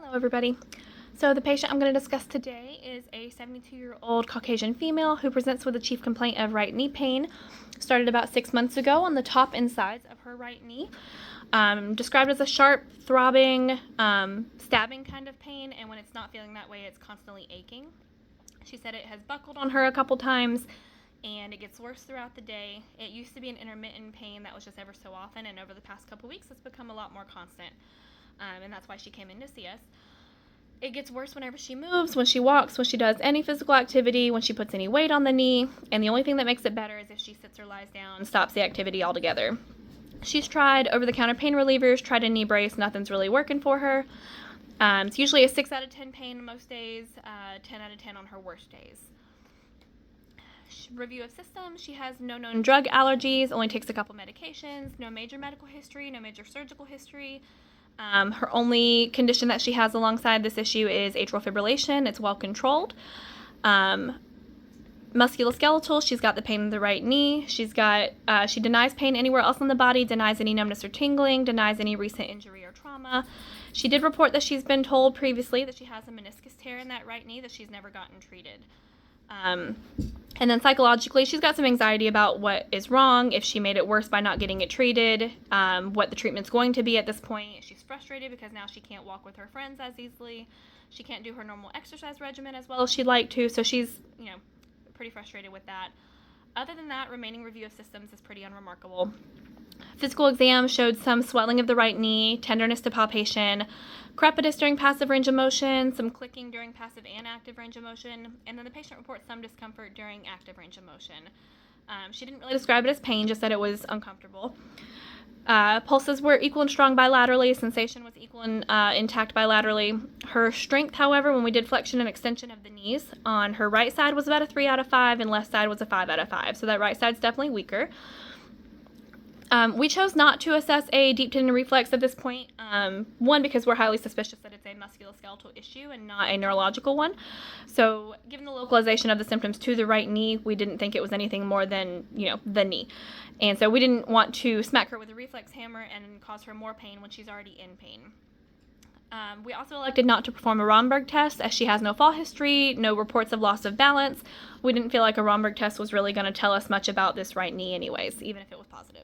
Hello everybody. So the patient I'm going to discuss today is a 72-year-old Caucasian female who presents with a chief complaint of right knee pain. Started about 6 months ago on the top and sides of her right knee. Described as a sharp, throbbing, stabbing kind of pain, and when it's not feeling that way, it's constantly aching. She said it has buckled on her a couple times, and it gets worse throughout the day. It used to be an intermittent pain that was just ever so often, and over the past couple weeks, it's become a lot more constant, and that's why she came in to see us. It gets worse whenever she moves, when she walks, when she does any physical activity, when she puts any weight on the knee, and the only thing that makes it better is if she sits or lies down and stops the activity altogether. She's tried over-the-counter pain relievers, tried a knee brace, nothing's really working for her. It's usually a 6 out of 10 pain most days, 10 out of 10 on her worst days. Review of systems: she has no known drug allergies, only takes a couple medications, no major medical history, no major surgical history. Her only condition that she has alongside this issue is atrial fibrillation. It's well controlled. Musculoskeletal: she's got the pain in the right knee. She denies pain anywhere else on the body, denies any numbness or tingling, denies any recent injury or trauma. She did report that she's been told previously that she has a meniscus tear in that right knee that she's never gotten treated. And then psychologically, she's got some anxiety about what is wrong, if she made it worse by not getting it treated, what the treatment's going to be at this point. She's frustrated because now she can't walk with her friends as easily. She can't do her normal exercise regimen as well as she'd like to, so she's, pretty frustrated with that. Other than that, remaining review of systems is pretty unremarkable. Physical exam showed some swelling of the right knee, tenderness to palpation, crepitus during passive range of motion, some clicking during passive and active range of motion, and then the patient reports some discomfort during active range of motion. She didn't really describe it as pain, just said it was uncomfortable. Pulses were equal and strong bilaterally. Sensation was equal and intact bilaterally. Her strength, however, when we did flexion and extension of the knees, on her right side was about a 3 out of 5 and left side was a 5 out of 5. So that right side's definitely weaker. We chose not to assess a deep tendon reflex at this point. One, because we're highly suspicious that it's a musculoskeletal issue and not a neurological one. So given the localization of the symptoms to the right knee, we didn't think it was anything more than, the knee. And so we didn't want to smack her with a reflex hammer and cause her more pain when she's already in pain. We also elected not to perform a Romberg test, as she has no fall history, no reports of loss of balance. We didn't feel like a Romberg test was really going to tell us much about this right knee anyways, even if it was positive.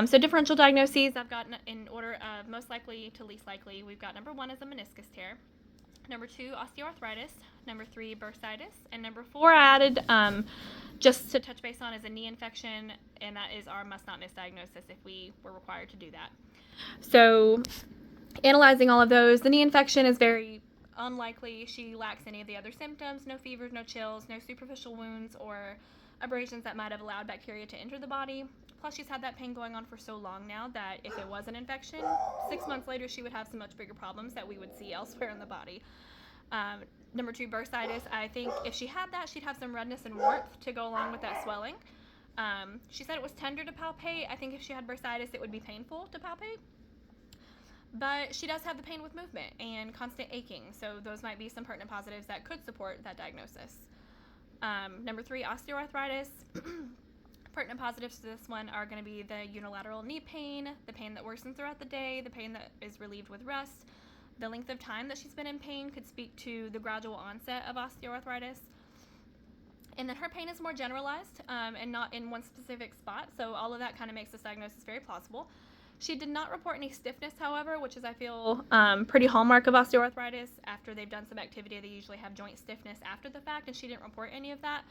So differential diagnoses I've got in order of most likely to least likely. We've got number 1 is a meniscus tear, number 2 osteoarthritis, number 3 bursitis, and number 4 I added just to touch base on is a knee infection, and that is our must not miss diagnosis if we were required to do that. So analyzing all of those, the knee infection is very unlikely. She lacks any of the other symptoms: no fevers, no chills, no superficial wounds or abrasions that might have allowed bacteria to enter the body. Plus, she's had that pain going on for so long now that if it was an infection, 6 months later she would have some much bigger problems that we would see elsewhere in the body. Number 2, bursitis. I think if she had that, she'd have some redness and warmth to go along with that swelling. She said it was tender to palpate. I think if she had bursitis, it would be painful to palpate. But she does have the pain with movement and constant aching, so those might be some pertinent positives that could support that diagnosis. Number 3, osteoarthritis. Pertinent positives to this one are going to be the unilateral knee pain, the pain that worsens throughout the day, the pain that is relieved with rest. The length of time that she's been in pain could speak to the gradual onset of osteoarthritis. And then her pain is more generalized and not in one specific spot, so all of that kind of makes this diagnosis very plausible. She did not report any stiffness, however, which is, I feel, pretty hallmark of osteoarthritis. After they've done some activity, they usually have joint stiffness after the fact, and she didn't report any of that.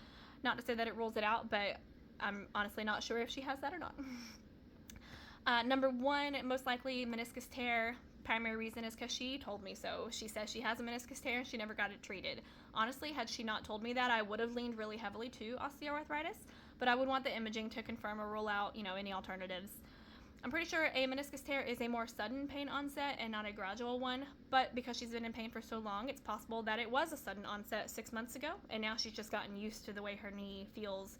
Not to say that it rules it out, but I'm honestly not sure if she has that or not. Number 1, most likely meniscus tear. Primary reason is because she told me so. She says she has a meniscus tear and she never got it treated. Honestly, had she not told me that, I would have leaned really heavily to osteoarthritis, but I would want the imaging to confirm or rule out, any alternatives. I'm pretty sure a meniscus tear is a more sudden pain onset and not a gradual one, but because she's been in pain for so long, it's possible that it was a sudden onset 6 months ago, and now she's just gotten used to the way her knee feels,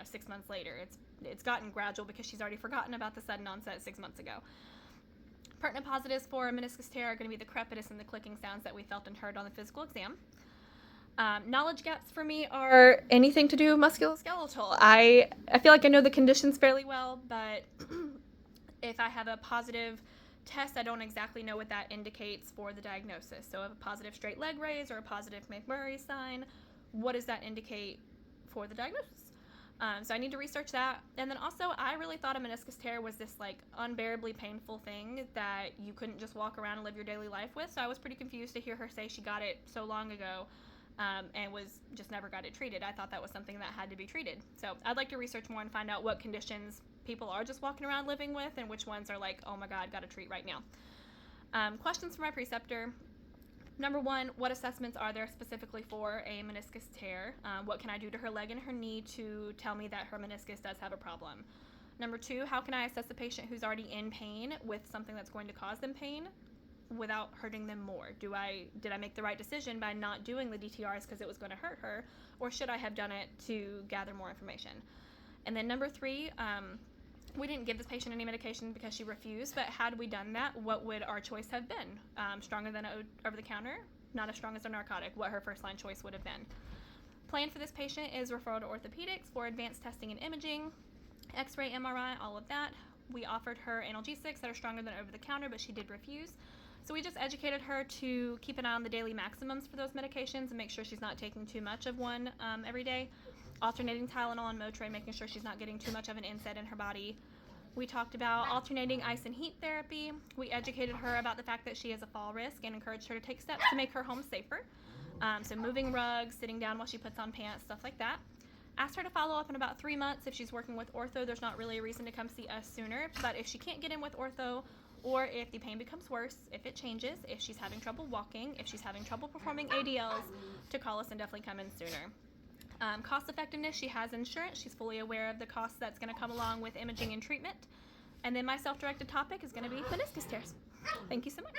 6 months later. It's gotten gradual because she's already forgotten about the sudden onset 6 months ago. Pertinent positives for a meniscus tear are going to be the crepitus and the clicking sounds that we felt and heard on the physical exam. Knowledge gaps for me are anything to do with musculoskeletal. I feel like I know the conditions fairly well, but if I have a positive test, I don't exactly know what that indicates for the diagnosis. So a positive straight leg raise or a positive McMurray sign, what does that indicate for the diagnosis? So I need to research that. And then also, I really thought a meniscus tear was this like unbearably painful thing that you couldn't just walk around and live your daily life with. So I was pretty confused to hear her say she got it so long ago and was just never got it treated. I thought that was something that had to be treated. So I'd like to research more and find out what conditions people are just walking around living with and which ones are like, oh my God, got to treat right now. Questions for my preceptor. Number one, what assessments are there specifically for a meniscus tear? What can I do to her leg and her knee to tell me that her meniscus does have a problem? Number two, how can I assess a patient who's already in pain with something that's going to cause them pain without hurting them more? Did I make the right decision by not doing the DTRs because it was going to hurt her, or should I have done it to gather more information? And then number three, we didn't give this patient any medication because she refused, but had we done that, what would our choice have been? Stronger than over-the-counter, not as strong as a narcotic, what her first-line choice would have been. Plan for this patient is referral to orthopedics for advanced testing and imaging, x-ray, MRI, all of that. We offered her analgesics that are stronger than over-the-counter, but she did refuse. So we just educated her to keep an eye on the daily maximums for those medications and make sure she's not taking too much of one every day. Alternating Tylenol and Motrin, making sure she's not getting too much of an NSAID in her body. We talked about alternating ice and heat therapy. We educated her about the fact that she has a fall risk and encouraged her to take steps to make her home safer. So moving rugs, sitting down while she puts on pants, stuff like that. Asked her to follow up in about 3 months. If she's working with ortho, there's not really a reason to come see us sooner. But if she can't get in with ortho, or if the pain becomes worse, if it changes, if she's having trouble walking, if she's having trouble performing ADLs, to call us and definitely come in sooner. Cost effectiveness, she has insurance. She's fully aware of the costs that's going to come along with imaging and treatment. And then my self-directed topic is going to be meniscus tears. Thank you so much.